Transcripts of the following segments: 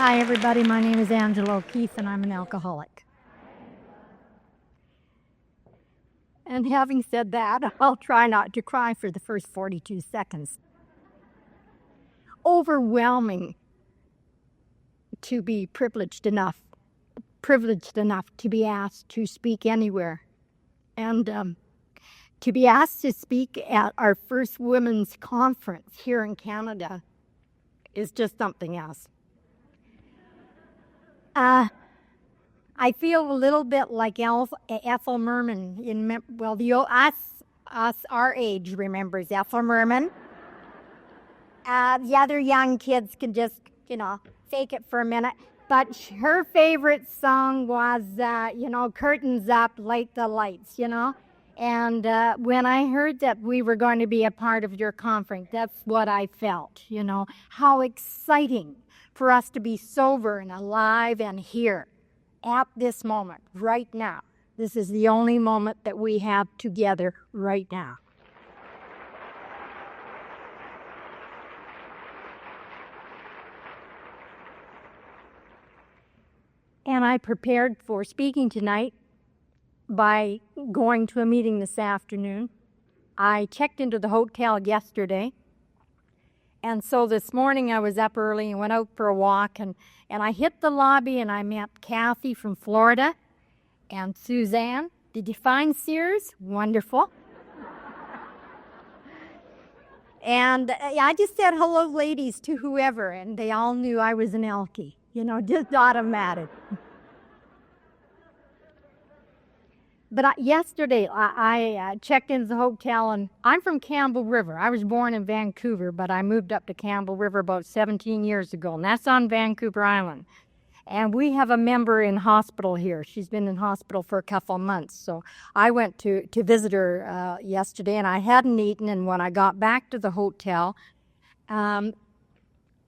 Hi, everybody. My name is Angela O'Keefe, and I'm an alcoholic. And having said that, I'll try not to cry for the first 42 seconds. Overwhelming to be privileged enough to be asked to speak anywhere. And to be asked to speak at our first women's conference here in Canada is just something else. I feel a little bit like Ethel Merman. Our age remembers Ethel Merman. The other young kids can just, fake it for a minute. But her favorite song was, Curtains Up, Light the Lights, And when I heard that we were going to be a part of your conference, that's what I felt, How exciting for us to be sober and alive and here at this moment, right now. This is the only moment that we have together right now. And I prepared for speaking tonight by going to a meeting this afternoon. I checked into the hotel yesterday. And so this morning I was up early and went out for a walk, and I hit the lobby and I met Kathy from Florida and Suzanne. Did you find Sears? Wonderful. And I just said hello, ladies, to whoever, and they all knew I was an Elkie, just automatic. But yesterday, I checked into the hotel, and I'm from Campbell River. I was born in Vancouver, but I moved up to Campbell River about 17 years ago, and that's on Vancouver Island. And we have a member in hospital here. She's been in hospital for a couple of months. So I went to visit her yesterday, and I hadn't eaten, and when I got back to the hotel,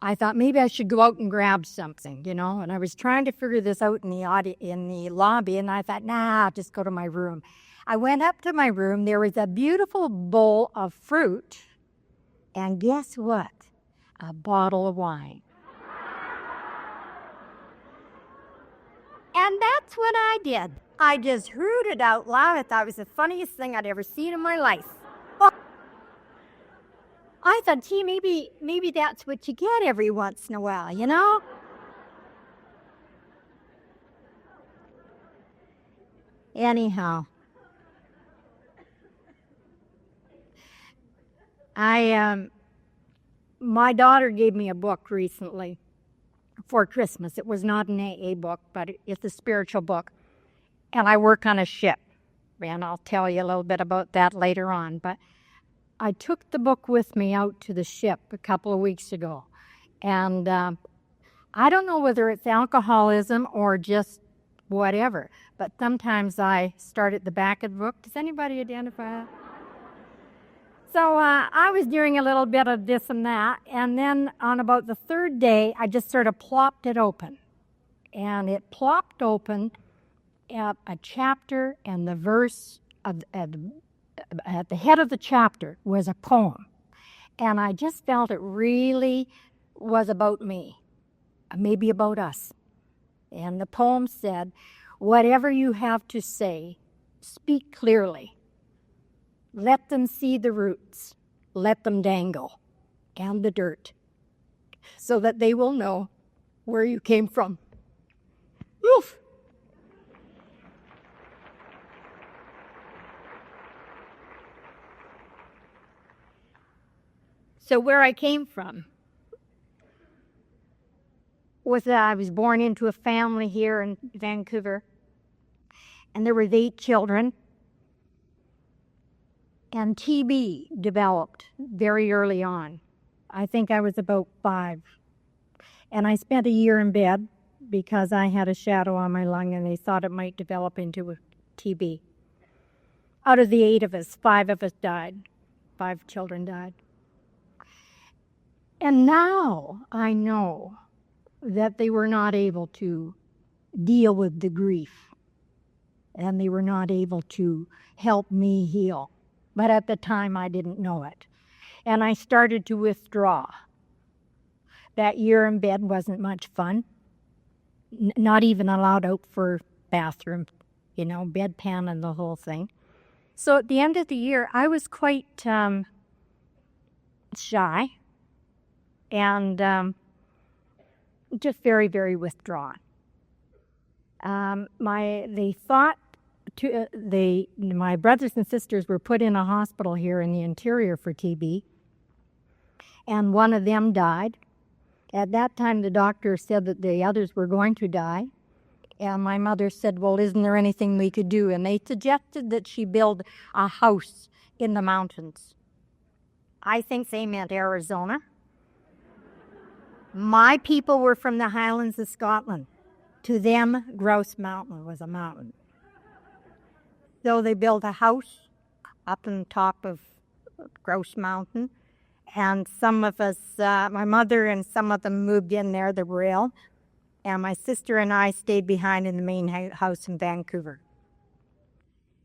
I thought maybe I should go out and grab something, and I was trying to figure this out in the lobby, and I thought, nah, I'll just go to my room. I went up to my room. There was a beautiful bowl of fruit, and guess what? A bottle of wine. And that's what I did. I just hooted out loud. I thought it was the funniest thing I'd ever seen in my life. I thought, gee, maybe that's what you get every once in a while, Anyhow, my daughter gave me a book recently for Christmas. It was not an AA book, but it's a spiritual book. And I work on a ship, and I'll tell you a little bit about that later on. But I took the book with me out to the ship a couple of weeks ago. And I don't know whether it's alcoholism or just whatever, but sometimes I start at the back of the book. Does anybody identify that? So I was doing a little bit of this and that, and then on about the third day, I just sort of plopped it open. And it plopped open at a chapter, and the verse at the head of the chapter was a poem. And I just felt it really was about me, maybe about us. And the poem said, whatever you have to say, speak clearly. Let them see the roots, let them dangle, and the dirt, so that they will know where you came from. Oof! So where I came from was that I was born into a family here in Vancouver, and there was 8 children, and TB developed very early on. I think I was about 5, and I spent a year in bed because I had a shadow on my lung, and they thought it might develop into a TB. Out of the 8 of us, 5 of us died. 5 children died. And now I know that they were not able to deal with the grief, and they were not able to help me heal. But at the time, I didn't know it. And I started to withdraw. That year in bed wasn't much fun. not even allowed out for bathroom, bedpan and the whole thing. So at the end of the year, I was quite shy and just very, very withdrawn. They thought my brothers and sisters were put in a hospital here in the interior for TB, and one of them died. At that time, the doctor said that the others were going to die, and my mother said, well, isn't there anything we could do? And they suggested that she build a house in the mountains. I think they meant Arizona. My people were from the Highlands of Scotland. To them, Grouse Mountain was a mountain. So they built a house up on top of Grouse Mountain. And some of us, my mother and some of them moved in there, the rail. And my sister and I stayed behind in the main house in Vancouver.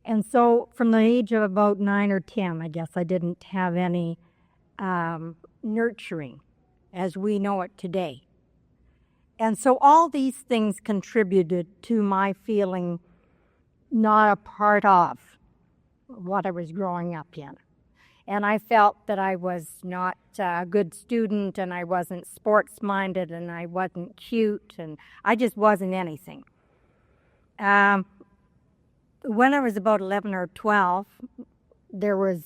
And so from the age of about 9 or 10, I guess I didn't have any nurturing as we know it today. And so all these things contributed to my feeling not a part of what I was growing up in. And I felt that I was not a good student, and I wasn't sports-minded, and I wasn't cute, and I just wasn't anything. When I was about 11 or 12, there was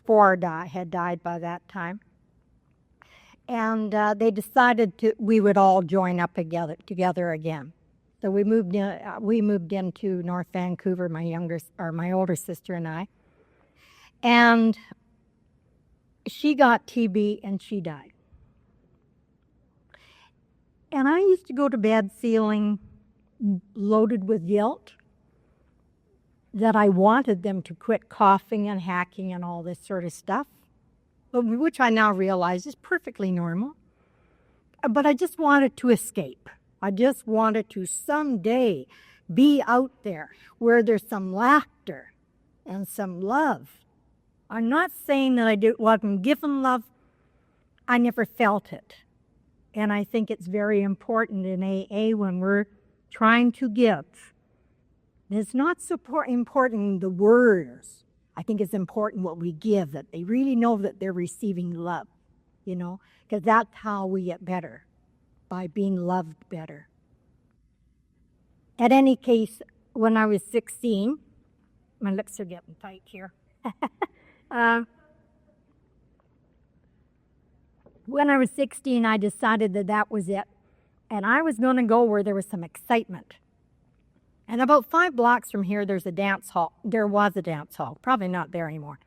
4 had died by that time. And they decided we would all join up together again. So we moved into North Vancouver, my older sister and I. And she got TB and she died. And I used to go to bed feeling loaded with guilt that I wanted them to quit coughing and hacking and all this sort of stuff, which I now realize is perfectly normal. But I just wanted to escape. I just wanted to someday be out there where there's some laughter and some love. I'm not saying that I wasn't given love. I never felt it. And I think it's very important in AA when we're trying to give. It's not so important the words. I think it's important what we give, that they really know that they're receiving love, because that's how we get better, by being loved better. At any case, when I was 16, my lips are getting tight here. When I was 16, I decided that was it. And I was going to go where there was some excitement. And about 5 blocks from here, there's a dance hall. There was a dance hall, probably not there anymore.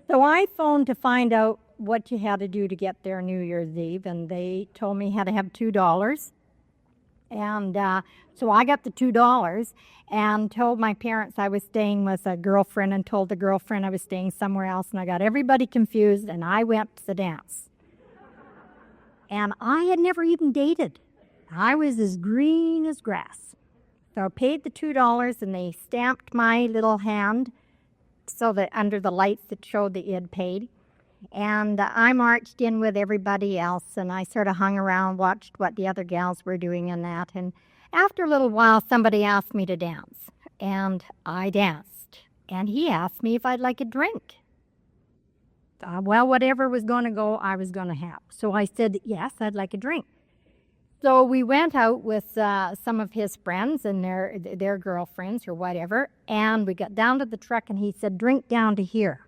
So I phoned to find out what you had to do to get there New Year's Eve, and they told me you had to have $2. And so I got the $2 and told my parents I was staying with a girlfriend, and told the girlfriend I was staying somewhere else, and I got everybody confused, and I went to the dance. And I had never even dated. I was as green as grass. So I paid the $2, and they stamped my little hand so that under the lights it showed that you had paid. And I marched in with everybody else, and I sort of hung around, watched what the other gals were doing and that. And after a little while, somebody asked me to dance, and I danced. And he asked me if I'd like a drink. Well, whatever was going to go, I was going to have. So I said, yes, I'd like a drink. So we went out with some of his friends and their girlfriends or whatever, and we got down to the truck, and he said, drink down to here.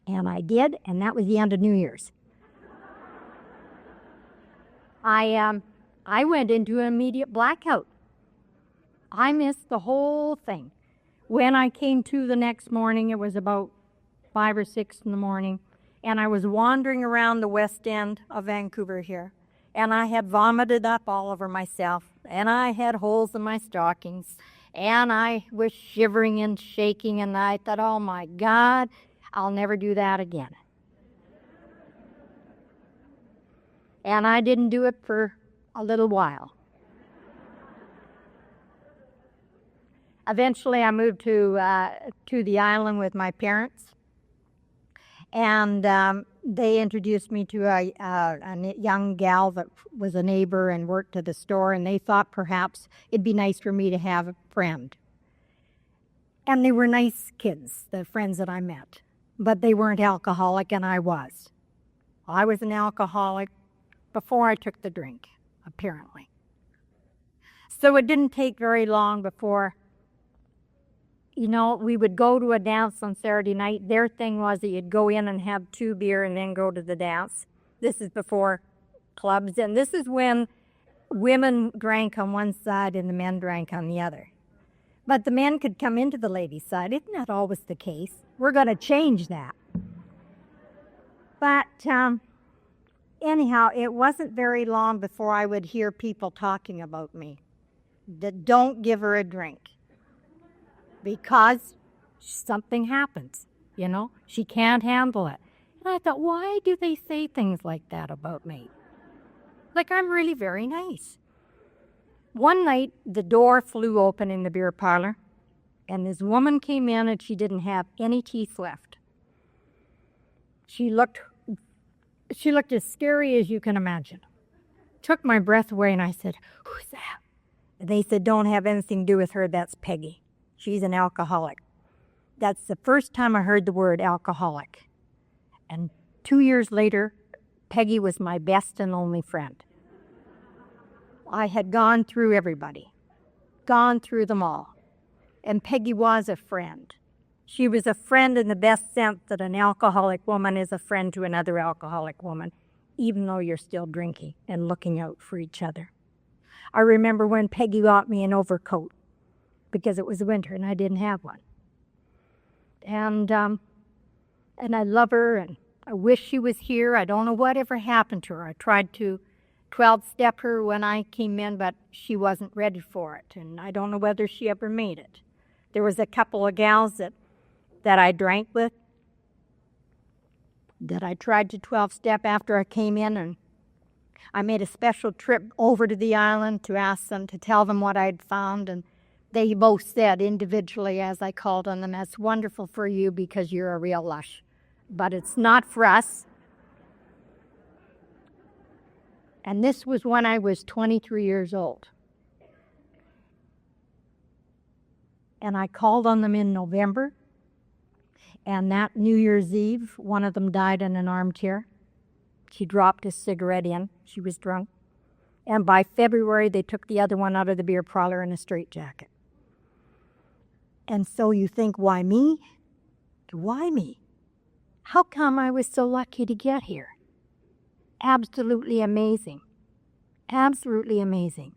And I did, and that was the end of New Year's. I went into an immediate blackout. I missed the whole thing. When I came to the next morning, it was about 5 or 6 in the morning, and I was wandering around the west end of Vancouver here. And I had vomited up all over myself, and I had holes in my stockings, and I was shivering and shaking, and I thought, oh my God, I'll never do that again. And I didn't do it for a little while. Eventually, I moved to the island with my parents, And they introduced me to a young gal that was a neighbor and worked at the store, and they thought perhaps it'd be nice for me to have a friend. And they were nice kids, the friends that I met, but they weren't alcoholic, and I was. I was an alcoholic before I took the drink, apparently. So it didn't take very long before, we would go to a dance on Saturday night. Their thing was that you'd go in and have 2 beer and then go to the dance. This is before clubs, and this is when women drank on one side and the men drank on the other. But the men could come into the ladies' side. Isn't that always the case? We're going to change that. But anyhow, it wasn't very long before I would hear people talking about me. That don't give her a drink. Because something happens, She can't handle it. And I thought, why do they say things like that about me? Like I'm really very nice. One night, the door flew open in the beer parlor, and this woman came in and she didn't have any teeth left. She looked as scary as you can imagine. Took my breath away, and I said, "Who's that?" And they said, "Don't have anything to do with her, that's Peggy. She's an alcoholic." That's the first time I heard the word alcoholic. And 2 years later, Peggy was my best and only friend. I had gone through everybody, gone through them all. And Peggy was a friend. She was a friend in the best sense that an alcoholic woman is a friend to another alcoholic woman, even though you're still drinking and looking out for each other. I remember when Peggy got me an overcoat because it was winter and I didn't have one. And I love her, and I wish she was here. I don't know whatever happened to her. I tried to 12-step her when I came in, but she wasn't ready for it, and I don't know whether she ever made it. There was a couple of gals that I drank with that I tried to 12-step after I came in, and I made a special trip over to the island to ask them, to tell them what I'd found, and they both said individually as I called on them, "That's wonderful for you because you're a real lush, but it's not for us." And this was when I was 23 years old. And I called on them in November, and that New Year's Eve, one of them died in an armchair. She dropped a cigarette in. She was drunk. And by February, they took the other one out of the beer parlor in a straitjacket. And so you think, why me? Why me? How come I was so lucky to get here? Absolutely amazing. Absolutely amazing.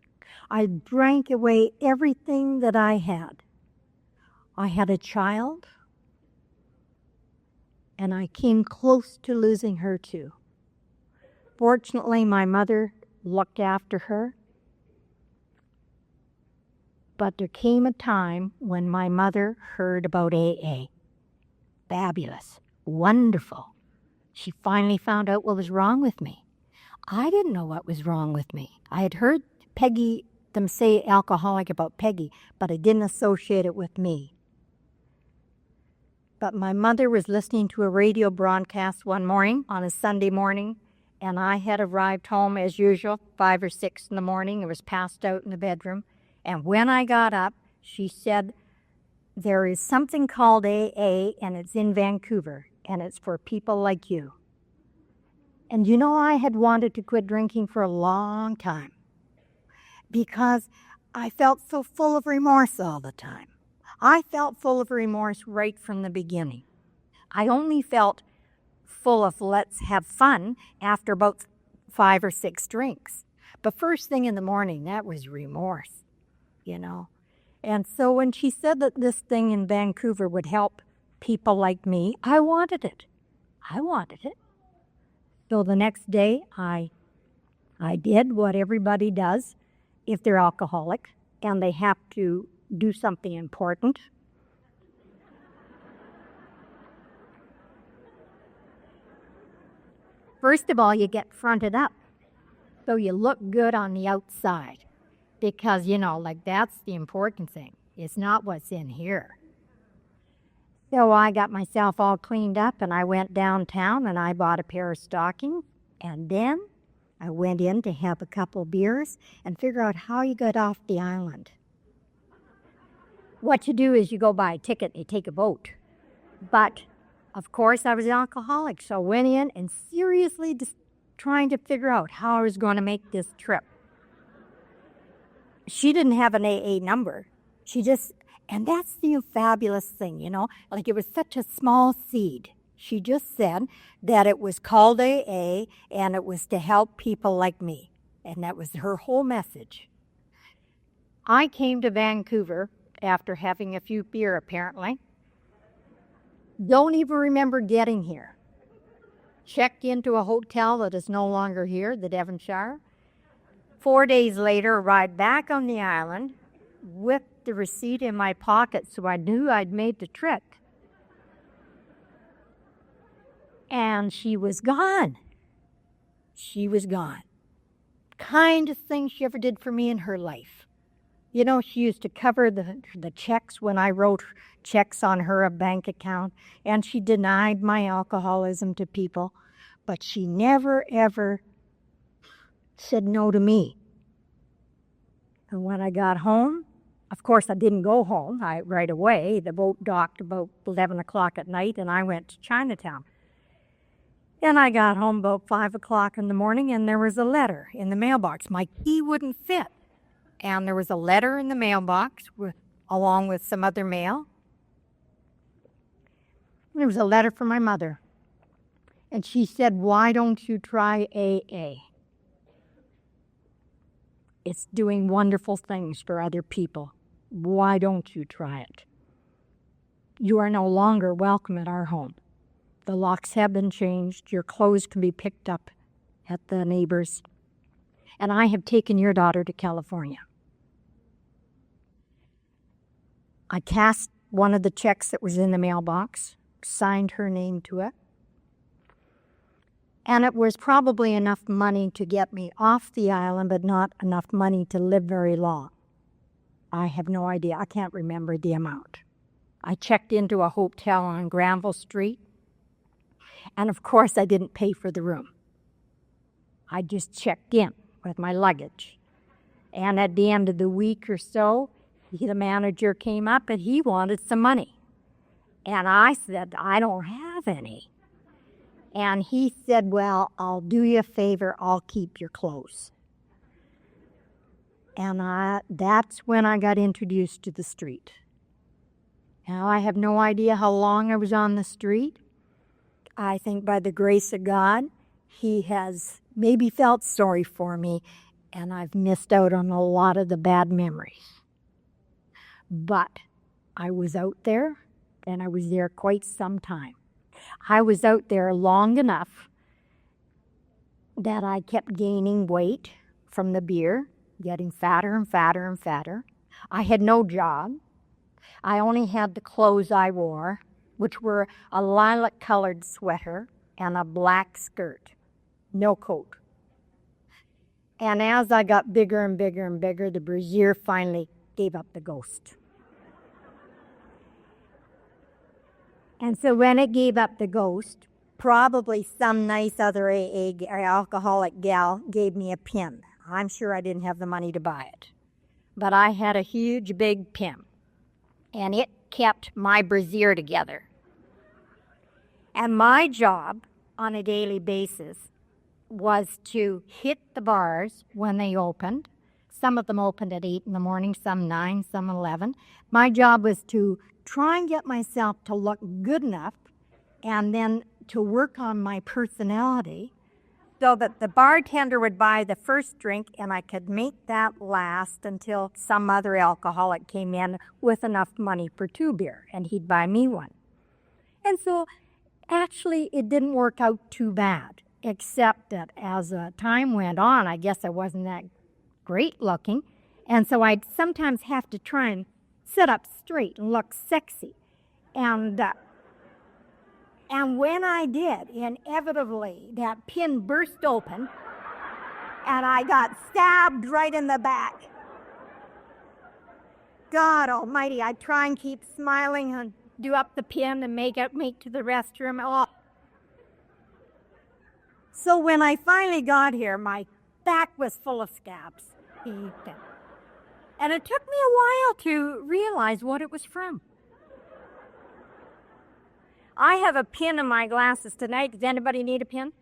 I drank away everything that I had. I had a child, and I came close to losing her too. Fortunately, my mother looked after her. But there came a time when my mother heard about AA. Fabulous. Wonderful. She finally found out what was wrong with me. I didn't know what was wrong with me. I had heard them say alcoholic about Peggy, but I didn't associate it with me. But my mother was listening to a radio broadcast one morning on a Sunday morning, and I had arrived home as usual, 5 or 6 in the morning. I was passed out in the bedroom. And when I got up, she said, "There is something called AA, and it's in Vancouver, and it's for people like you." And I had wanted to quit drinking for a long time because I felt so full of remorse all the time. I felt full of remorse right from the beginning. I only felt full of let's have fun after about 5 or 6 drinks. But first thing in the morning, that was remorse, And so when she said that this thing in Vancouver would help people like me, I wanted it. So the next day, I did what everybody does if they're alcoholic and they have to do something important. First of all, you get fronted up so you look good on the outside because, that's the important thing. It's not what's in here. So I got myself all cleaned up and I went downtown and I bought a pair of stockings. And then I went in to have a couple beers and figure out how you get off the island. What you do is you go buy a ticket and you take a boat. But of course, I was an alcoholic, so I went in and seriously just trying to figure out how I was going to make this trip. She didn't have an AA number. And that's the fabulous thing, like it was such a small seed. She just said that it was called AA and it was to help people like me. And that was her whole message. I came to Vancouver after having a few beer, apparently. Don't even remember getting here. Checked into a hotel that is no longer here, the Devonshire. 4 days later, arrived back on the island with the receipt in my pocket, so I knew I'd made the trip. And she was gone. She was gone. Kindest thing she ever did for me in her life. She used to cover the checks when I wrote checks on her bank account, and she denied my alcoholism to people, but she never, ever said no to me. And when I got home, of course, I didn't go home right away. The boat docked about 11 o'clock at night, and I went to Chinatown. And I got home about 5 o'clock in the morning, and there was a letter in the mailbox. My key wouldn't fit. And there was a letter in the mailbox along with some other mail. There was a letter from my mother. And she said, "Why don't you try AA? It's doing wonderful things for other people. Why don't you try it? You are no longer welcome at our home. The locks have been changed. Your clothes can be picked up at the neighbors. And I have taken your daughter to California." I cast one of the checks that was in the mailbox, signed her name to it, and it was probably enough money to get me off the island, but not enough money to live very long. I have no idea. I can't remember the amount. I checked into a hotel on Granville Street, and of course I didn't pay for the room. I just checked in with my luggage. And at the end of the week or so, the manager came up and he wanted some money. And I said, "I don't have any." And he said, "Well, I'll do you a favor. I'll keep your clothes." And that's when I got introduced to the street. Now, I have no idea how long I was on the street. I think by the grace of God, he has maybe felt sorry for me, and I've missed out on a lot of the bad memories. But I was out there, and I was there quite some time. I was out there long enough that I kept gaining weight from the beer, getting fatter and fatter and fatter. I had no job. I only had the clothes I wore, which were a lilac-colored sweater and a black skirt, no coat. And as I got bigger and bigger and bigger, the brassiere finally gave up the ghost. And so when it gave up the ghost, probably some nice other AA alcoholic gal gave me a pin. I'm sure I didn't have the money to buy it. But I had a huge, big pin. And it kept my brassiere together. And my job on a daily basis was to hit the bars when they opened. Some of them opened at 8 in the morning, some 9, some 11. My job was to try and get myself to look good enough and then to work on my personality so that the bartender would buy the first drink and I could make that last until some other alcoholic came in with enough money for 2 beer and he'd buy me one. And so actually it didn't work out too bad, except that as time went on, I guess I wasn't that great looking, and so I'd sometimes have to try and sit up straight and look sexy. And when I did, inevitably, that pin burst open, and I got stabbed right in the back. God almighty, I try and keep smiling, and do up the pin and make to the restroom. Oh. So when I finally got here, my back was full of scabs. And it took me a while to realize what it was from. I have a pin in my glasses tonight. Does anybody need a pin?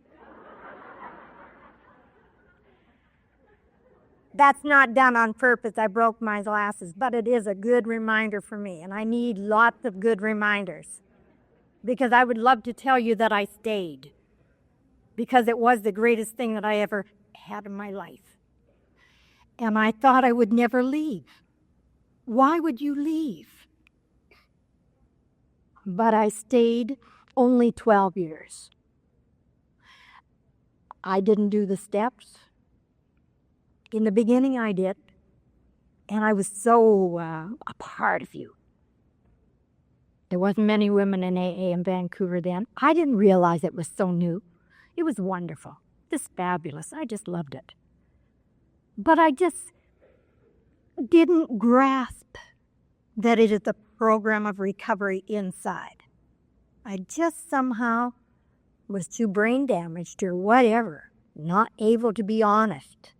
That's not done on purpose. I broke my glasses, but it is a good reminder for me, and I need lots of good reminders because I would love to tell you that I stayed because it was the greatest thing that I ever had in my life. And I thought I would never leave. Why would you leave? But I stayed only 12 years. I didn't do the steps. In the beginning, I did, and I was so a part of you. There wasn't many women in AA in Vancouver then. I didn't realize it was so new. It was wonderful, just fabulous. I just loved it. But I just didn't grasp that it is a program of recovery inside. I just somehow was too brain damaged or whatever, not able to be honest.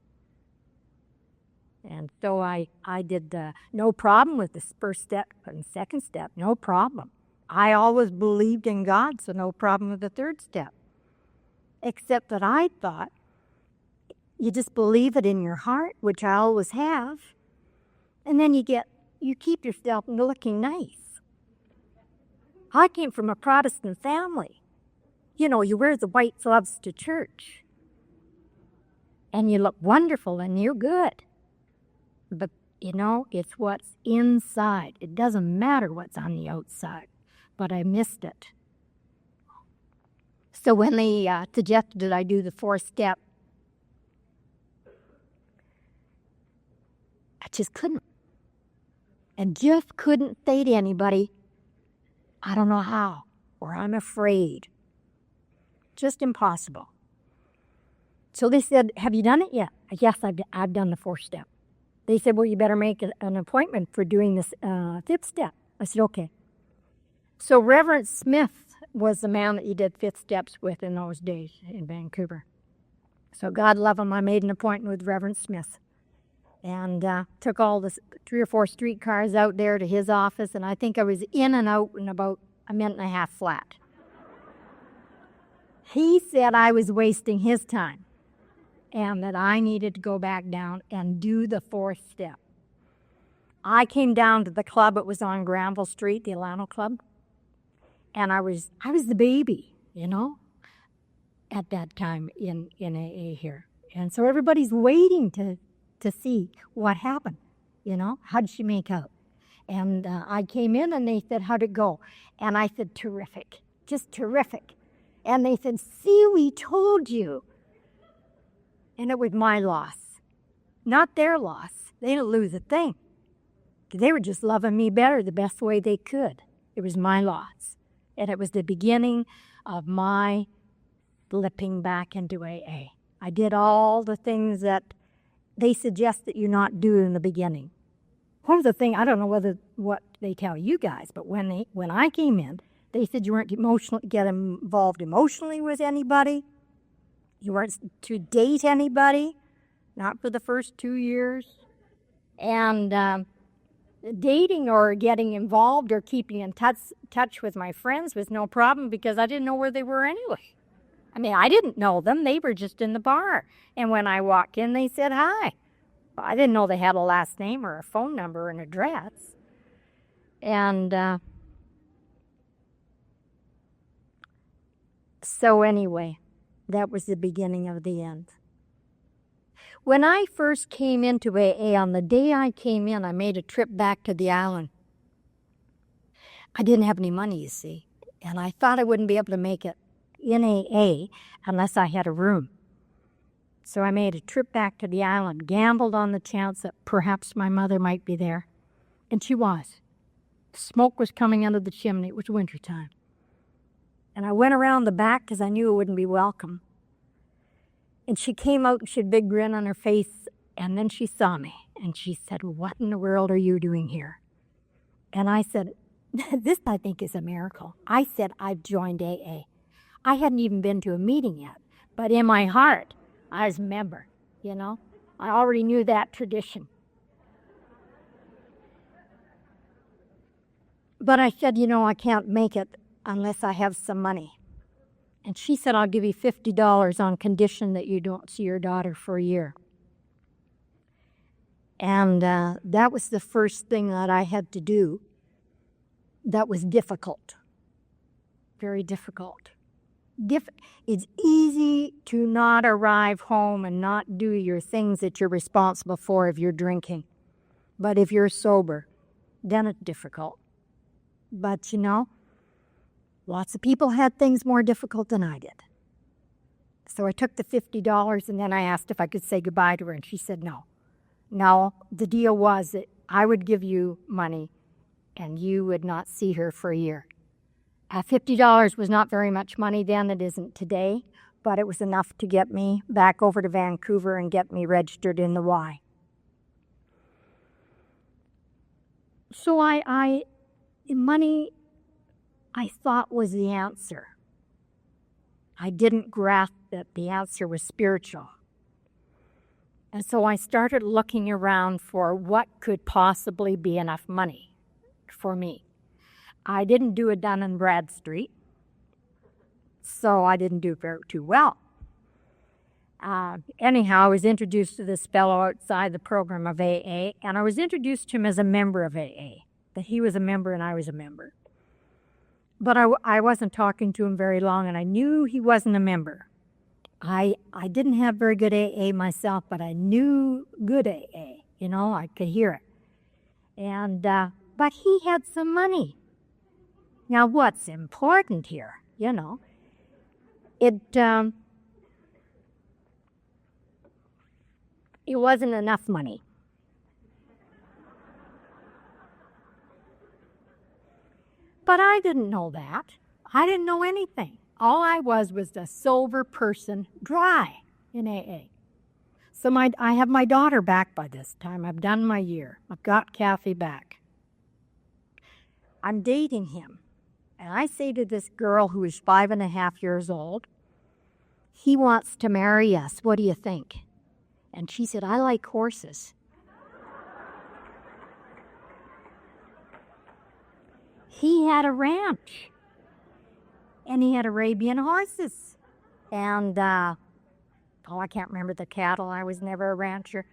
And so I did no problem with the first step and second step, no problem. I always believed in God, so no problem with the third step. Except that I thought you just believe it in your heart, which I always have, and then you keep yourself looking nice. I came from a Protestant family. You know, you wear the white gloves to church, and you look wonderful and you're good. But, you know, it's what's inside. It doesn't matter what's on the outside. But I missed it. So when they suggested that I do the fourth step, I just couldn't. And just couldn't say to anybody, I don't know how, or I'm afraid. Just impossible. So they said, have you done it yet? Yes, I've done the fourth step. They said, well, you better make an appointment for doing this fifth step. I said, okay. So Reverend Smith was the man that you did fifth steps with in those days in Vancouver. So God love him, I made an appointment with Reverend Smith. And took all the 3 or 4 streetcars out there to his office, and I think I was in and out in about a minute and a half flat. He said I was wasting his time and that I needed to go back down and do the fourth step. I came down to the club. It was on Granville Street, the Alano Club, and I was the baby, you know, at that time in AA here. And so everybody's waiting to see what happened, you know, how did she make out? And I came in and they said, how'd it go? And I said, terrific, just terrific. And they said, see, we told you. And it was my loss, not their loss. They didn't lose a thing. They were just loving me better the best way they could. It was my loss. And it was the beginning of my slipping back into AA. I did all the things that they suggest that you not do in the beginning. One of the things, I don't know what they tell you guys, but when I came in, they said you weren't get involved emotionally with anybody. You weren't to date anybody, not for the first 2 years. And dating or getting involved or keeping in touch with my friends was no problem because I didn't know where they were anyway. I mean, I didn't know them. They were just in the bar. And when I walked in, they said hi. Well, I didn't know they had a last name or a phone number or an address. And so anyway, that was the beginning of the end. When I first came into AA, on the day I came in, I made a trip back to the island. I didn't have any money, you see, and I thought I wouldn't be able to make it in AA unless I had a room. So I made a trip back to the island, gambled on the chance that perhaps my mother might be there, and she was. Smoke was coming out of the chimney. It was wintertime. And I went around the back because I knew it wouldn't be welcome. And she came out and she had a big grin on her face, and then she saw me, and she said, what in the world are you doing here? And I said, This, I think, is a miracle. I said, I've joined AA. I hadn't even been to a meeting yet, but in my heart, I was a member, you know. I already knew that tradition. But I said, I can't make it unless I have some money. And she said, I'll give you $50 on condition that you don't see your daughter for a year. And that was the first thing that I had to do that was difficult, very difficult. It's easy to not arrive home and not do your things that you're responsible for if you're drinking. But if you're sober, then it's difficult. But lots of people had things more difficult than I did. So I took the $50 and then I asked if I could say goodbye to her, and she said no. No, the deal was that I would give you money and you would not see her for a year. $50 was not very much money then, it isn't today, but it was enough to get me back over to Vancouver and get me registered in the Y. So money, I thought, was the answer. I didn't grasp that the answer was spiritual. And so I started looking around for what could possibly be enough money for me. I didn't do a Dun & Bradstreet, so I didn't do too well. Anyhow, I was introduced to this fellow outside the program of AA, and I was introduced to him as a member of AA, that he was a member and I was a member. But I wasn't talking to him very long, and I knew he wasn't a member. I didn't have very good AA myself, but I knew good AA. I could hear it. And but he had some money. Now, what's important here, it wasn't enough money. But I didn't know that. I didn't know anything. All I was a sober person, dry in AA. So I have my daughter back by this time. I've done my year. I've got Kathy back. I'm dating him. And I say to this girl who is 5.5 years old, he wants to marry us. What do you think? And she said, I like horses. He had a ranch. And he had Arabian horses. And, I can't remember the cattle. I was never a rancher.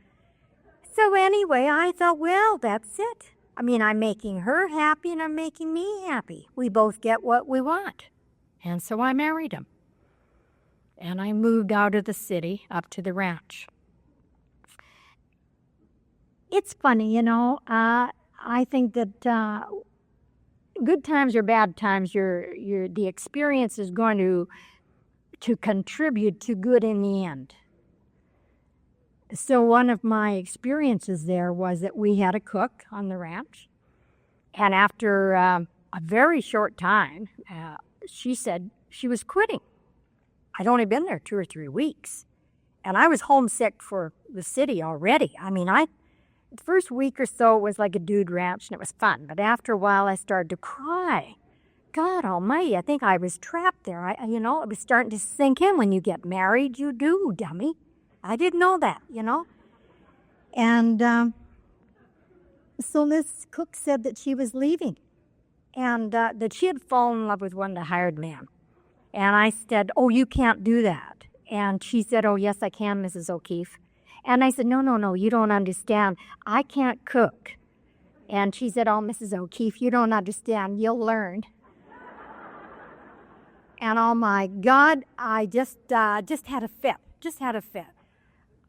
So anyway, I thought, well, that's it. I'm making her happy and I'm making me happy. We both get what we want. And so I married him. And I moved out of the city up to the ranch. It's funny, I think that good times or bad times, the experience is going to contribute to good in the end. So one of my experiences there was that we had a cook on the ranch, and after a very short time, she said she was quitting. I'd only been there 2 or 3 weeks, and I was homesick for the city already. The first week or so, it was like a dude ranch, and it was fun, but after a while, I started to cry. God almighty, I think I was trapped there. It was starting to sink in. When you get married, you do, dummy. I didn't know that, And so this cook said that she was leaving and that she had fallen in love with one of the hired men. And I said, oh, you can't do that. And she said, oh, yes, I can, Mrs. O'Keefe. And I said, no, you don't understand. I can't cook. And she said, oh, Mrs. O'Keefe, you don't understand. You'll learn. And oh, my God, I just had a fit.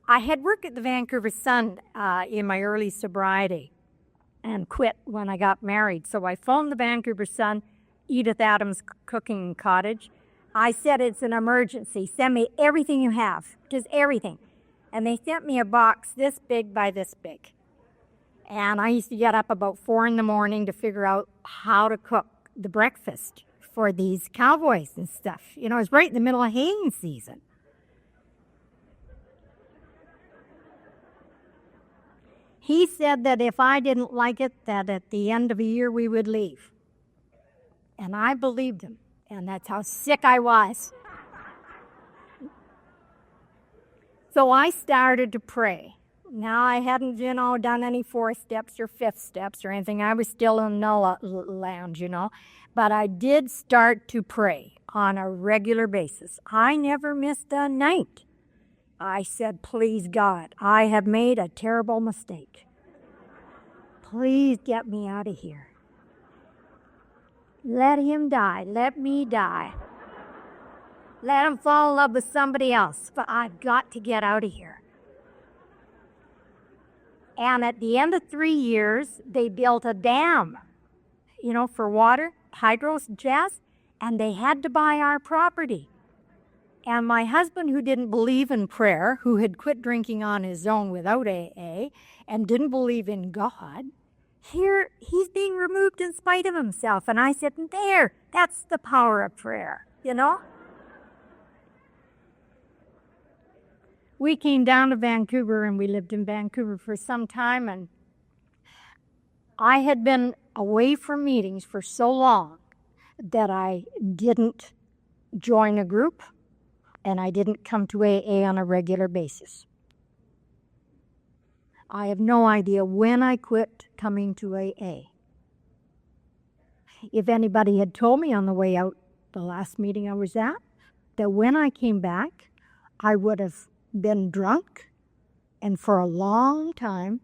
I had worked at the Vancouver Sun in my early sobriety and quit when I got married. So I phoned the Vancouver Sun, Edith Adams Cooking Cottage. I said, it's an emergency. Send me everything you have, just everything. And they sent me a box this big by this big. And I used to get up about 4 a.m. to figure out how to cook the breakfast for these cowboys and stuff. It was right in the middle of haying season. He said that if I didn't like it, that at the end of a year we would leave. And I believed him. And that's how sick I was. So I started to pray. Now, I hadn't, done any 4 steps or 5th steps or anything. I was still in the lounge, But I did start to pray on a regular basis. I never missed a night. I said, please, God, I have made a terrible mistake. Please get me out of here. Let him die. Let me die. Let him fall in love with somebody else. But I've got to get out of here. And at the end of 3 years, they built a dam, for water, hydros, jazz, and they had to buy our property. And my husband, who didn't believe in prayer, who had quit drinking on his own without AA, and didn't believe in God, here he's being removed in spite of himself. And I said, that's the power of prayer, We came down to Vancouver, and we lived in Vancouver for some time, and I had been away from meetings for so long that I didn't join a group, and I didn't come to AA on a regular basis. I have no idea when I quit coming to AA. If anybody had told me on the way out the last meeting I was at, that when I came back, I would have been drunk, and for a long time,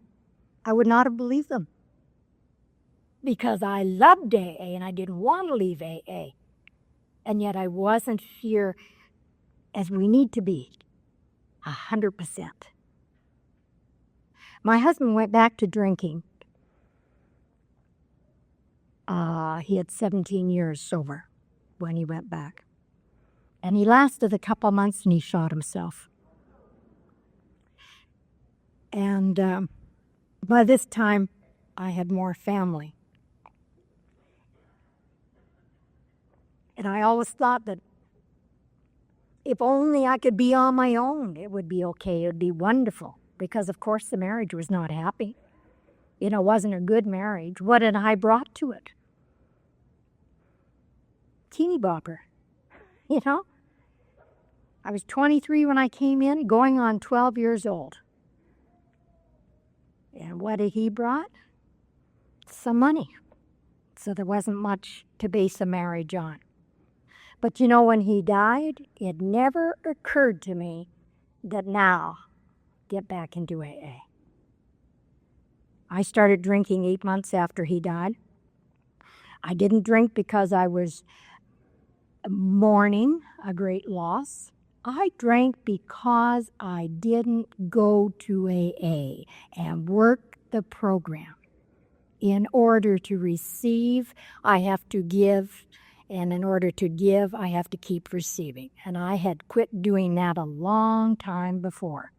I would not have believed them. Because I loved AA, and I didn't want to leave AA. And yet I wasn't here as we need to be, 100%. My husband went back to drinking. He had 17 years sober when he went back. And he lasted a couple months, and he shot himself. And by this time, I had more family. And I always thought that if only I could be on my own, it would be okay. It would be wonderful. Because, of course, the marriage was not happy. It wasn't a good marriage. What had I brought to it? Teeny bopper. I was 23 when I came in, going on 12 years old. And what had he brought? Some money. So there wasn't much to base a marriage on. But when he died, it never occurred to me that now get back into AA. I started drinking 8 months after he died. I didn't drink because I was mourning a great loss. I drank because I didn't go to AA and work the program. In order to receive, I have to give. And in order to give, I have to keep receiving. And I had quit doing that a long time before.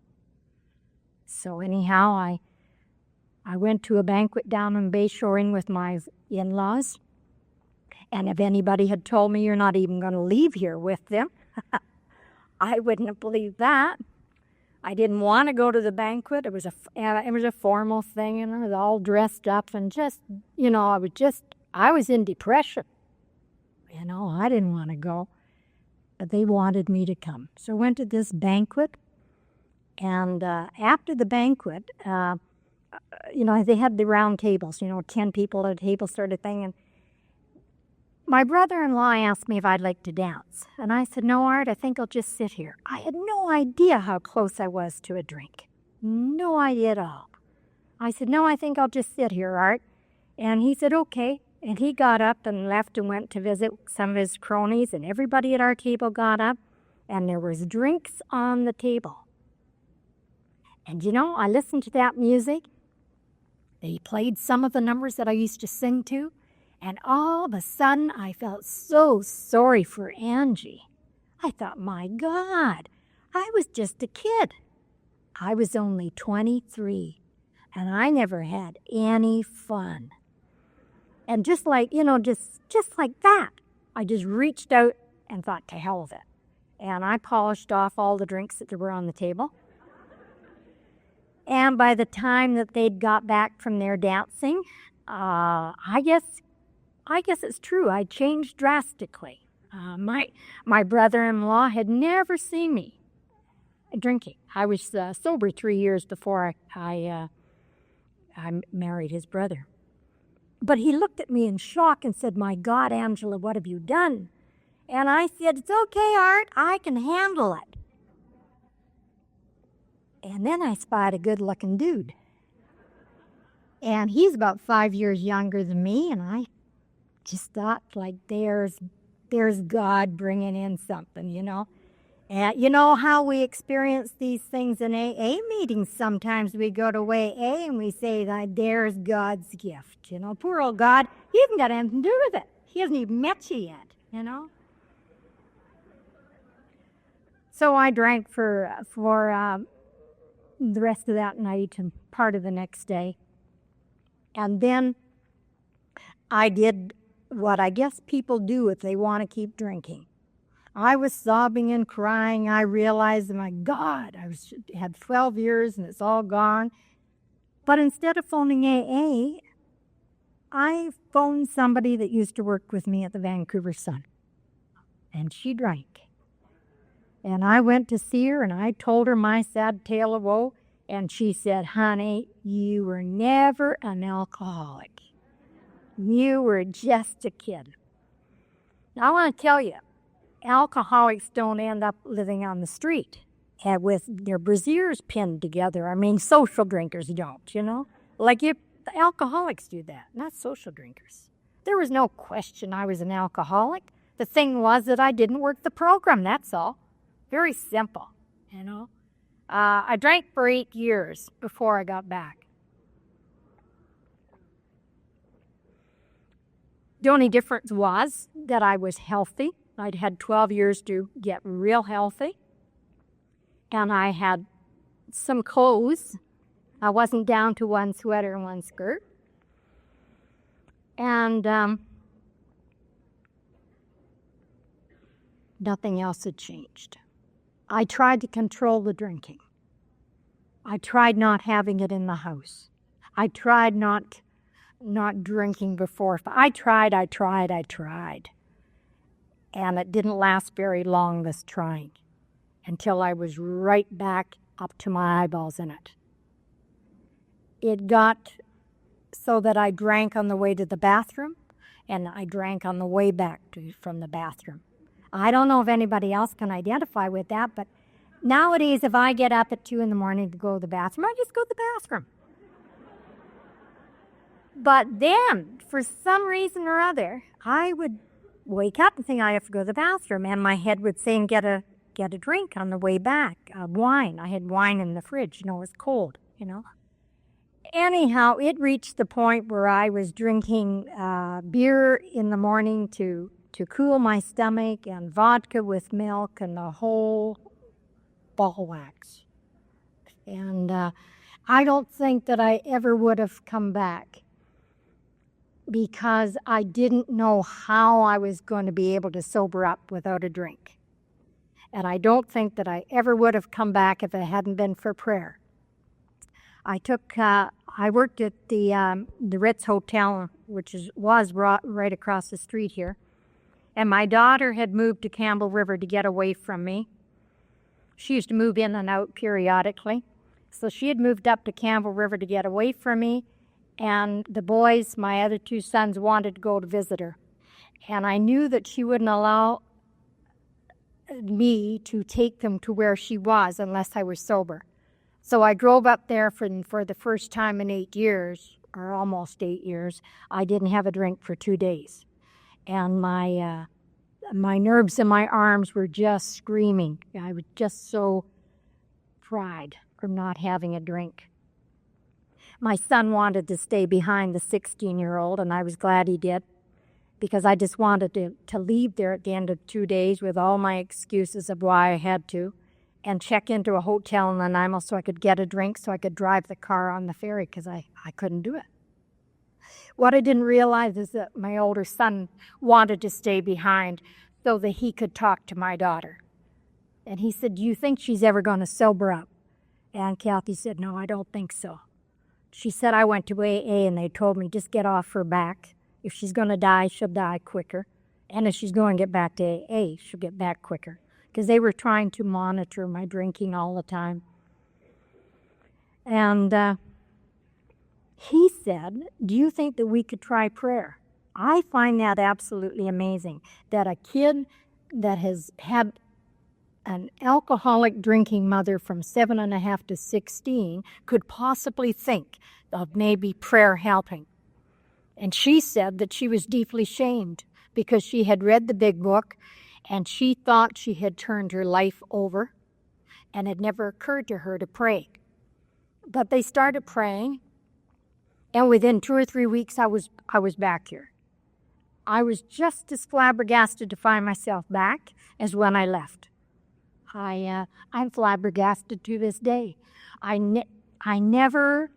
So anyhow, I went to a banquet down in Bayshoring with my in-laws. And if anybody had told me you're not even going to leave here with them, I wouldn't have believed that. I didn't want to go to the banquet. It was a formal thing, and I was all dressed up and just, I was in depression. I didn't want to go, but they wanted me to come. So I went to this banquet, and after the banquet, they had the round tables, 10 people at a table sort of thing, and my brother-in-law asked me if I'd like to dance, and I said, no, Art, I think I'll just sit here. I had no idea how close I was to a drink. No idea at all. I said, no, I think I'll just sit here, Art. And he said, okay. And he got up and left and went to visit some of his cronies, and everybody at our table got up, and there was drinks on the table. And I listened to that music. They played some of the numbers that I used to sing to, and all of a sudden I felt so sorry for Angie. I thought, my God, I was just a kid. I was only 23, and I never had any fun. And just like, just like that, I just reached out and thought, to hell with it. And I polished off all the drinks that were on the table. And by the time that they'd got back from their dancing, I guess I guess it's true. I changed drastically. My brother-in-law had never seen me drinking. I was sober 3 years before I married his brother. But he looked at me in shock and said, "My God, Angela, what have you done?" And I said, "It's okay, Art. I can handle it." And then I spied a good-looking dude. And he's about 5 years younger than me, and I just thought, like, there's God bringing in something, you know. And you know how we experience these things in AA meetings? Sometimes we go to AA and we say that there's God's gift, you know. Poor old God, he hasn't got anything to do with it. He hasn't even met you yet, you know. So I drank for the rest of that night and part of the next day. And then I did what I guess people do if they want to keep drinking. I was sobbing and crying. I realized, my God, had 12 years and it's all gone. But instead of phoning AA, I phoned somebody that used to work with me at the Vancouver Sun. And she drank. And I went to see her and I told her my sad tale of woe. And she said, "Honey, you were never an alcoholic. You were just a kid." Now, I want to tell you, alcoholics don't end up living on the street with their brassieres pinned together. I mean, social drinkers don't, you know? Like the alcoholics do that, not social drinkers. There was no question I was an alcoholic. The thing was that I didn't work the program, that's all. Very simple, you know? I drank for 8 years before I got back. The only difference was that I was healthy. I'd had 12 years to get real healthy. And I had some clothes. I wasn't down to one sweater and one skirt. And nothing else had changed. I tried to control the drinking. I tried not having it in the house. I tried not drinking before. I tried. And it didn't last very long, this trying, until I was right back up to my eyeballs in it. It got so that I drank on the way to the bathroom, and I drank on the way back from the bathroom. I don't know if anybody else can identify with that, but nowadays, if I get up at 2 in the morning to go to the bathroom, I just go to the bathroom. But then, for some reason or other, I would wake up and think I have to go to the bathroom, and my head would say, get a drink on the way back, wine. I had wine in the fridge, it was cold, Anyhow, it reached the point where I was drinking beer in the morning to cool my stomach, and vodka with milk, and the whole ball of wax. And I don't think that I ever would have come back, because I didn't know how I was going to be able to sober up without a drink. And I don't think that I ever would have come back if it hadn't been for prayer. I worked at the Ritz Hotel, which was right across the street here. And my daughter had moved to Campbell River to get away from me. She used to move in and out periodically. So she had moved up to Campbell River to get away from me. And the boys, my other 2 sons, wanted to go to visit her. And I knew that she wouldn't allow me to take them to where she was unless I was sober. So I drove up there for the first time in 8 years, or almost 8 years. I didn't have a drink for 2 days. And my nerves in my arms were just screaming. I was just so fried from not having a drink. My son wanted to stay behind the 16-year-old, and I was glad he did, because I just wanted to leave there at the end of 2 days with all my excuses of why I had to, and check into a hotel in Nanaimo so I could get a drink so I could drive the car on the ferry, because I couldn't do it. What I didn't realize is that my older son wanted to stay behind so that he could talk to my daughter. And he said, "Do you think she's ever going to sober up?" And Kathy said, "No, I don't think so." She said, "I went to AA and they told me just get off her back If she's going to die, she'll die quicker. And if she's going to get back to AA, she'll get back quicker. Because they were trying to monitor my drinking all the time. And he said, do you think that we could try prayer? I find that absolutely amazing, that a kid that has had an alcoholic drinking mother from 7.5 to 16 could possibly think of maybe prayer helping. And she said that she was deeply shamed because she had read the big book and she thought she had turned her life over, and it never occurred to her to pray. But they started praying, and within 2 or 3 weeks I was back here. I was just as flabbergasted to find myself back as when I left. I'm flabbergasted to this day. I never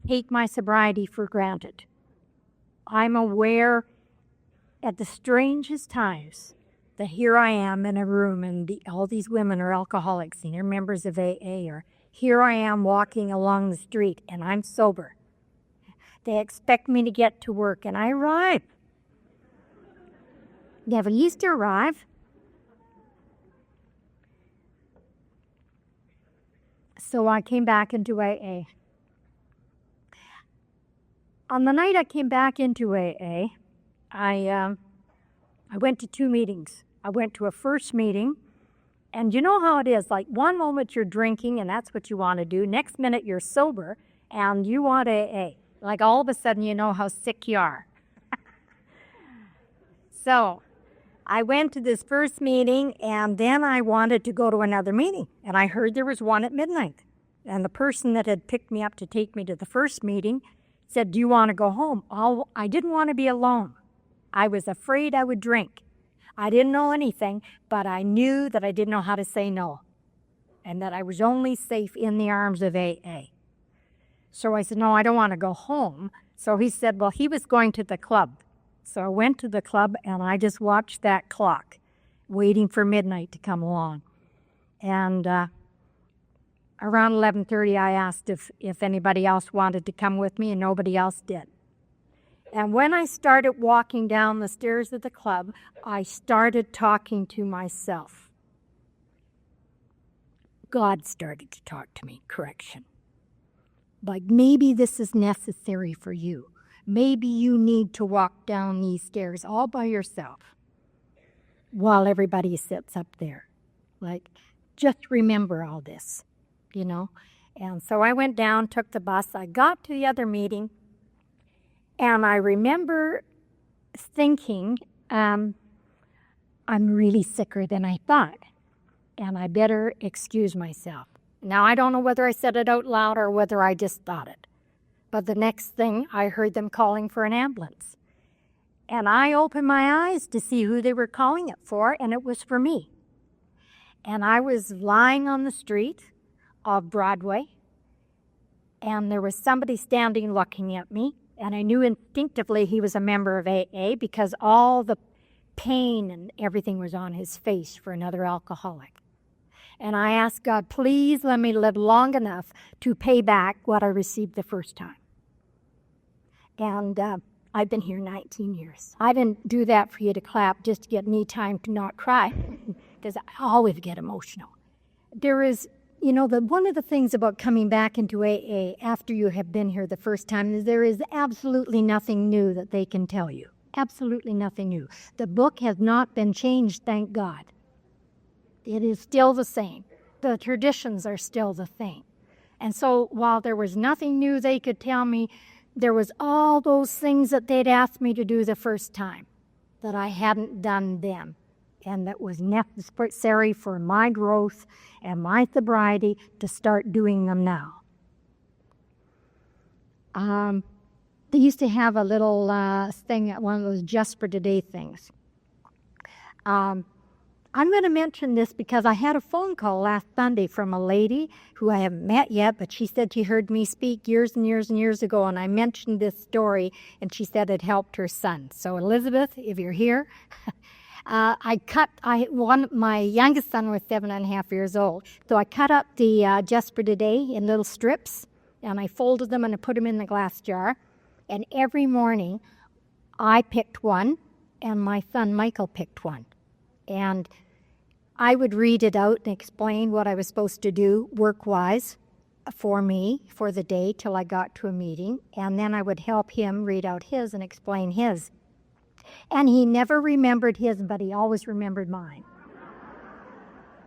take my sobriety for granted. I'm aware at the strangest times that here I am in a room and all these women are alcoholics and they're members of AA, or here I am walking along the street and I'm sober. They expect me to get to work and I arrive. Never used to arrive. So I came back into AA. On the night I came back into AA, I went to 2 meetings. I went to a first meeting, and you know how it is. Like one moment you're drinking, and that's what you want to do. Next minute you're sober, and you want AA. Like all of a sudden you know how sick you are. So I went to this first meeting, and then I wanted to go to another meeting, and I heard there was one at midnight. And the person that had picked me up to take me to the first meeting said, do you want to go home? I didn't want to be alone. I was afraid I would drink. I didn't know anything, but I knew that I didn't know how to say no, and that I was only safe in the arms of AA. So I said, no, I don't want to go home. So he said, well, he was going to the club. So I went to the club, and I just watched that clock, waiting for midnight to come along. And around 11:30, I asked if anybody else wanted to come with me, and nobody else did. And when I started walking down the stairs of the club, I started talking to myself. God started to talk to me, correction. Like, maybe this is necessary for you. Maybe you need to walk down these stairs all by yourself while everybody sits up there. Like, just remember all this, you know. And so I went down, took the bus. I got to the other meeting, and I remember thinking, I'm really sicker than I thought, and I better excuse myself. Now, I don't know whether I said it out loud or whether I just thought it. But the next thing, I heard them calling for an ambulance. And I opened my eyes to see who they were calling it for, and it was for me. And I was lying on the street of Broadway, and there was somebody standing looking at me, and I knew instinctively he was a member of AA because all the pain and everything was on his face for another alcoholic. And I asked God, please let me live long enough to pay back what I received the first time. And I've been here 19 years. I didn't do that for you to clap just to get me time to not cry, because I always get emotional. There is, you know, one of the things about coming back into AA after you have been here the first time is there is absolutely nothing new that they can tell you. Absolutely nothing new. The book has not been changed, thank God. It is still the same. The traditions are still the same. And so while there was nothing new they could tell me, there was all those things that they'd asked me to do the first time that I hadn't done then, and that was necessary for my growth and my sobriety to start doing them now. They used to have a little thing, one of those Just for Today things. I'm going to mention this because I had a phone call last Sunday from a lady who I haven't met yet, but she said she heard me speak years and years and years ago, and I mentioned this story, and she said it helped her son. So Elizabeth, if you're here, my youngest son was 7.5 years old, so I cut up the Just for Today in little strips, and I folded them and I put them in the glass jar, and every morning I picked one, and my son Michael picked one. And I would read it out and explain what I was supposed to do work-wise for me for the day till I got to a meeting, and then I would help him read out his and explain his. And he never remembered his, but he always remembered mine.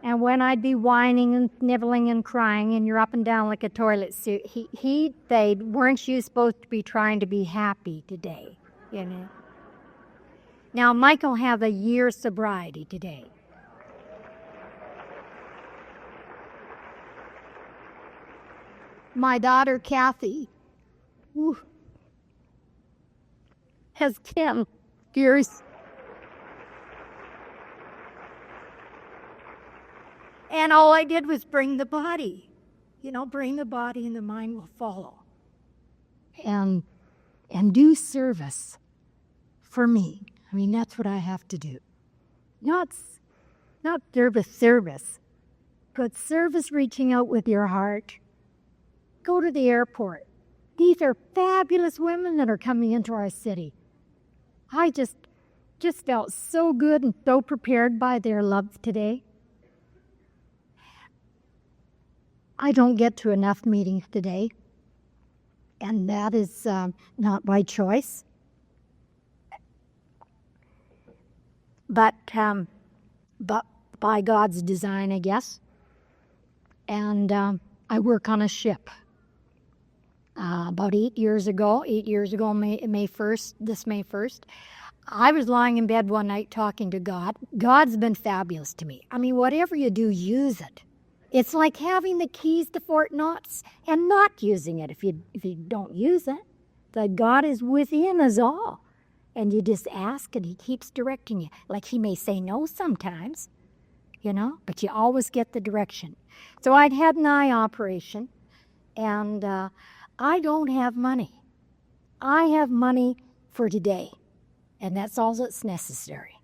And when I'd be whining and sniveling and crying, and you're up and down like a toilet seat, he'd say, "Weren't you supposed to be trying to be happy today?" You know. Now, Michael have a year's sobriety today. My daughter, Kathy, has 10 years. And all I did was bring the body. Bring the body and the mind will follow. And do service for me. I mean, that's what I have to do. Not service, but service reaching out with your heart. Go to the airport. These are fabulous women that are coming into our city. I just felt so good and so prepared by their love today. I don't get to enough meetings today, and that is not by choice. But by God's design, I guess. And I work on a ship. About 8 years ago, May 1st, I was lying in bed one night talking to God. God's been fabulous to me. I mean, whatever you do, use it. It's like having the keys to Fort Knox and not using it if you don't use it. That God is within us all. And you just ask and he keeps directing you. Like he may say no sometimes, but you always get the direction. So I'd had an eye operation, and I don't have money. I have money for today, and that's all that's necessary.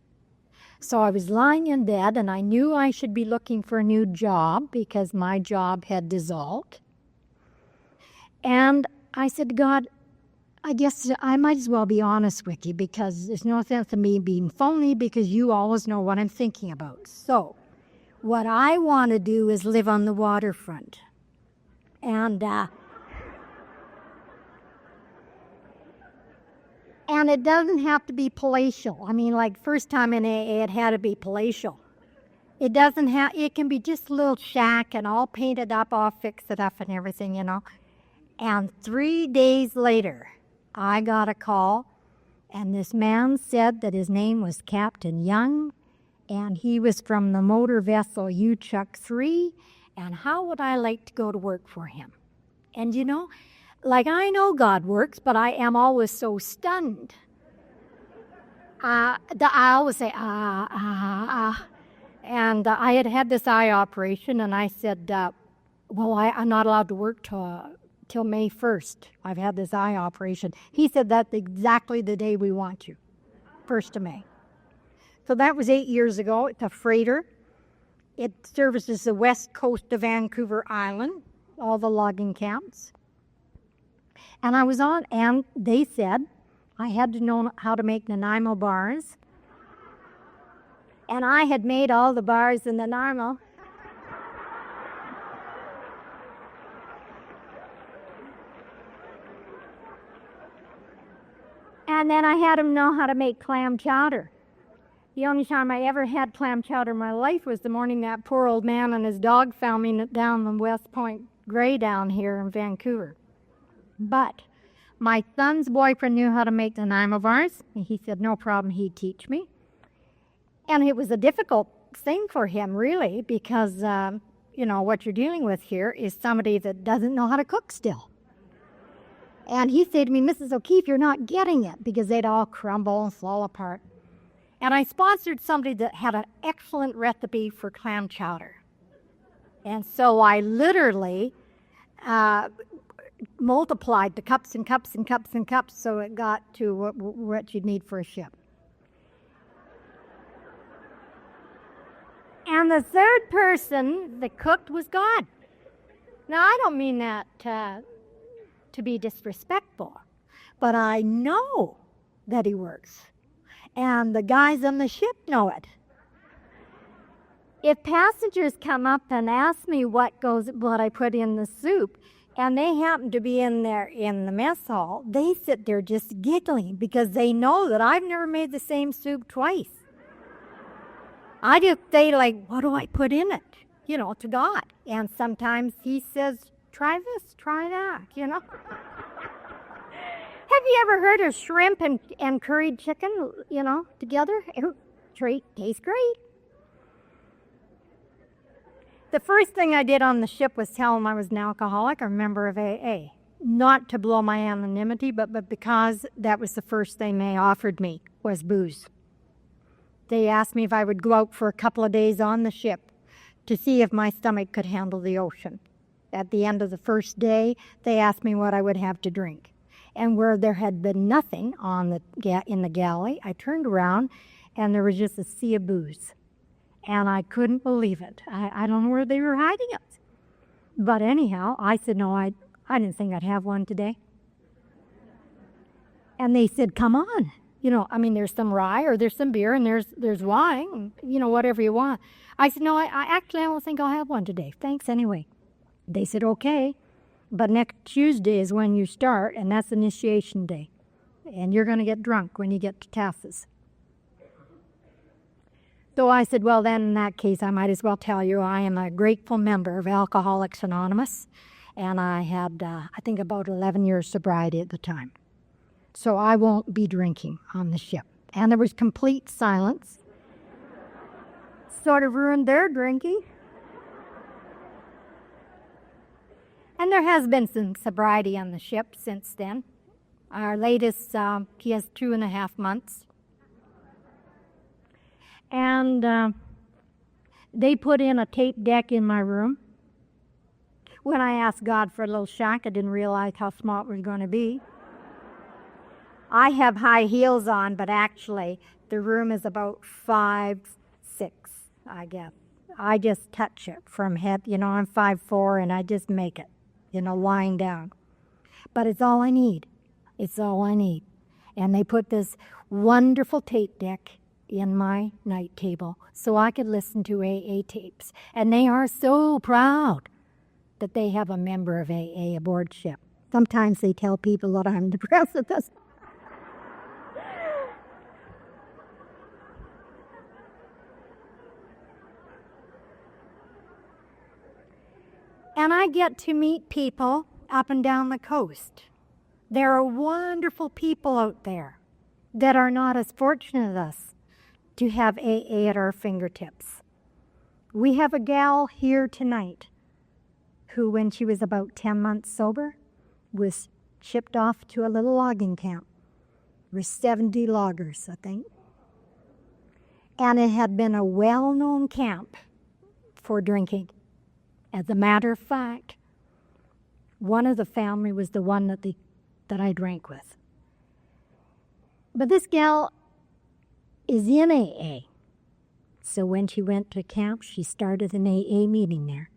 So I was lying in bed, and I knew I should be looking for a new job because my job had dissolved. And I said to God, I guess I might as well be honest with you because there's no sense in me being phony because you always know what I'm thinking about. So what I want to do is live on the waterfront. And it doesn't have to be palatial. I mean, like first time in AA, it had to be palatial. It can be just a little shack and all painted up, all fixed it up and everything, And 3 days later, I got a call, and this man said that his name was Captain Young, and he was from the motor vessel Uchuk 3, and how would I like to go to work for him? And I know God works, but I am always so stunned. I always say, And I had this eye operation, and I said, I'm not allowed to work till May 1st. I've had this eye operation. He said, that's exactly the day we want you, 1st of May. So that was 8 years ago. It's a freighter. It services the west coast of Vancouver Island, all the logging camps. And I was on, and they said I had to know how to make Nanaimo bars. And I had made all the bars in Nanaimo. And then I had him know how to make clam chowder. The only time I ever had clam chowder in my life was the morning that poor old man and his dog found me down the West Point Gray down here in Vancouver. But my son's boyfriend knew how to make the Nanaimo bars. He said no problem, he'd teach me. And it was a difficult thing for him, really, because, what you're dealing with here is somebody that doesn't know how to cook still. And he said to me, Mrs. O'Keefe, you're not getting it, because they'd all crumble and fall apart. And I sponsored somebody that had an excellent recipe for clam chowder. And so I literally multiplied the cups and cups and cups and cups so it got to what you'd need for a ship. And the third person that cooked was God. Now, I don't mean that to be disrespectful, but I know that he works. And the guys on the ship know it. If passengers come up and ask me what I put in the soup, and they happen to be in there in the mess hall, they sit there just giggling because they know that I've never made the same soup twice. I just say, like, what do I put in it? To God. And sometimes he says, try this, try that, Have you ever heard of shrimp and curried chicken, together? It tastes great. The first thing I did on the ship was tell them I was an alcoholic or a member of AA. Not to blow my anonymity, but because that was the first thing they offered me was booze. They asked me if I would go out for a couple of days on the ship to see if my stomach could handle the ocean. At the end of the first day, they asked me what I would have to drink. And where there had been nothing in the galley, I turned around and there was just a sea of booze. And I couldn't believe it. I don't know where they were hiding it. But anyhow, I said, no, I didn't think I'd have one today. And they said, come on. There's some rye or there's some beer and there's wine, whatever you want. I said, no, I don't think I'll have one today. Thanks anyway. They said, okay, but next Tuesday is when you start, and that's initiation day. And you're going to get drunk when you get to Tassus. So I said, well, then in that case, I might as well tell you I am a grateful member of Alcoholics Anonymous, and I had, I think, about 11 years sobriety at the time. So I won't be drinking on the ship. And there was complete silence. Sort of ruined their drinking. And there has been some sobriety on the ship since then. Our latest, he has 2.5 months. And they put in a tape deck in my room. When I asked God for a little shack, I didn't realize how small it was going to be. I have high heels on, but actually the room is about 5'6", I guess. I just touch it from head. I'm 5'4", and I just make it, lying down. But it's all I need. It's all I need. And they put this wonderful tape deck in my night table so I could listen to AA tapes. And they are so proud that they have a member of AA aboard ship. Sometimes they tell people that I'm the president. And I get to meet people up and down the coast. There are wonderful people out there that are not as fortunate as us to have AA at our fingertips. We have a gal here tonight who, when she was about 10 months sober, was shipped off to a little logging camp with 70 loggers, I think. And it had been a well-known camp for drinking. As a matter of fact, one of the family was the one that I drank with. But this gal is in AA. So when she went to camp, she started an AA meeting there.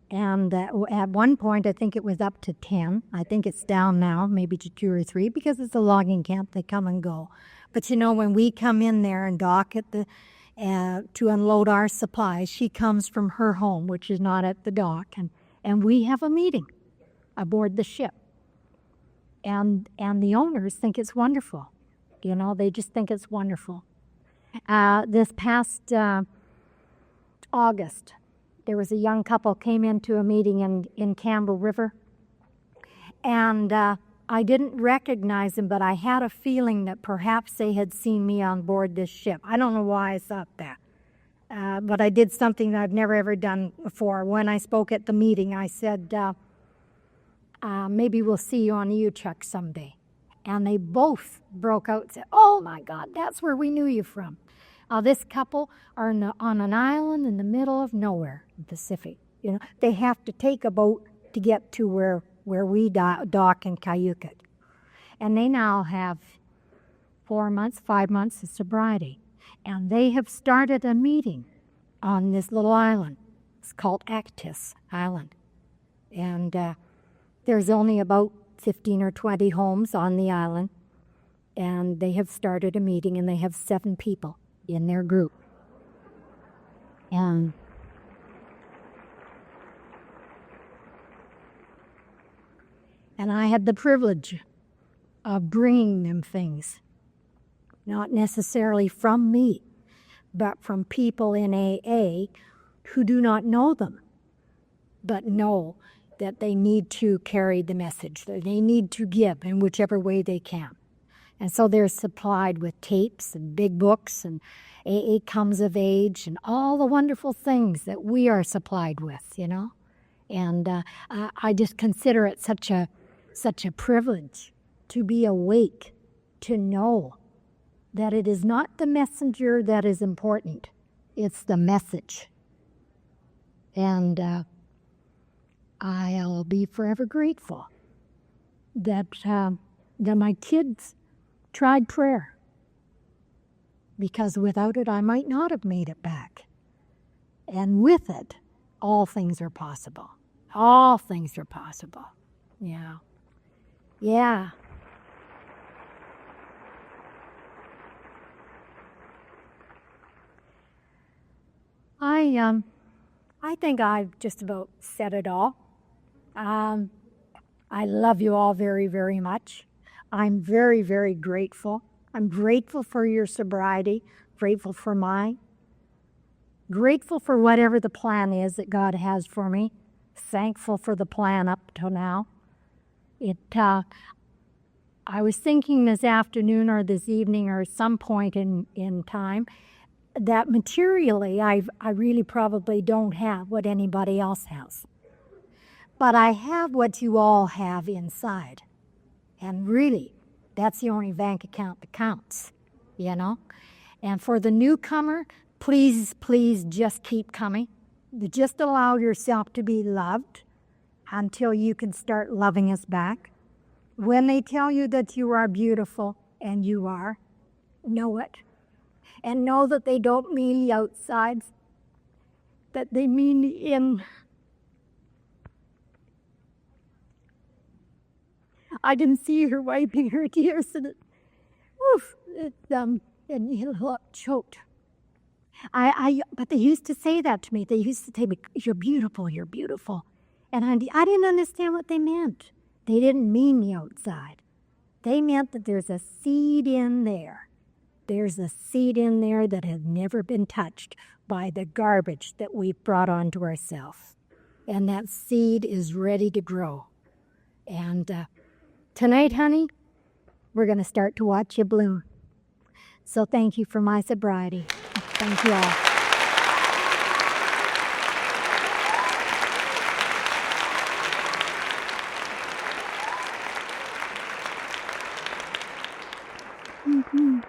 And at one point, I think it was up to 10. I think it's down now, maybe to 2 or 3, because it's a logging camp. They come and go. But when we come in there and dock at to unload our supplies, she comes from her home, which is not at the dock, and we have a meeting aboard the ship. And the owners think it's wonderful. They just think it's wonderful. This past August, there was a young couple came into a meeting in Campbell River, and I didn't recognize them, but I had a feeling that perhaps they had seen me on board this ship. I don't know why I thought that, but I did something that I've never ever done before. When I spoke at the meeting, I said, maybe we'll see you on U-Chuck someday. And they both broke out and said, oh my God, that's where we knew you from. This couple are on an island in the middle of nowhere in the Pacific. They have to take a boat to get to where we dock in Cayucot. And they now have 5 months of sobriety. And they have started a meeting on this little island. It's called Actis Island. And there's only about 15 or 20 homes on the island. and they have started a meeting, and they have 7 people in their group. And I had the privilege of bringing them things, not necessarily from me, but from people in AA who do not know them, but know that they need to carry the message, that they need to give in whichever way they can. And so they're supplied with tapes and big books and AA Comes of Age and all the wonderful things that we are supplied with, you know. And I just consider it such a privilege to be awake, to know that it is not the messenger that is important, it's the message. And I'll be forever grateful that my kids tried prayer, because without it I might not have made it back. And with it, all things are possible. All things are possible. Yeah. Yeah. I think I've just about said it all. I love you all very, very much. I'm very, very grateful. I'm grateful for your sobriety, grateful for mine, grateful for whatever the plan is that God has for me, thankful for the plan up till now. I was thinking this afternoon or this evening or some point in time that materially I really probably don't have what anybody else has. But I have what you all have inside. And really, that's the only bank account that counts, you know? And for the newcomer, please, please just keep coming. Just allow yourself to be loved until you can start loving us back. When they tell you that you are beautiful, and you are, know it. And know that they don't mean the outsides, that they mean the in. I can see her wiping her tears, and and you look choked. But they used to say that to me. They used to tell me, "You're beautiful, you're beautiful," and I didn't understand what they meant. They didn't mean the outside. They meant that there's a seed in there. There's a seed in there that has never been touched by the garbage that we've brought onto ourselves. And that seed is ready to grow. And tonight, honey, we're going to start to watch you bloom. So thank you for my sobriety. Thank you all. Mm-hmm.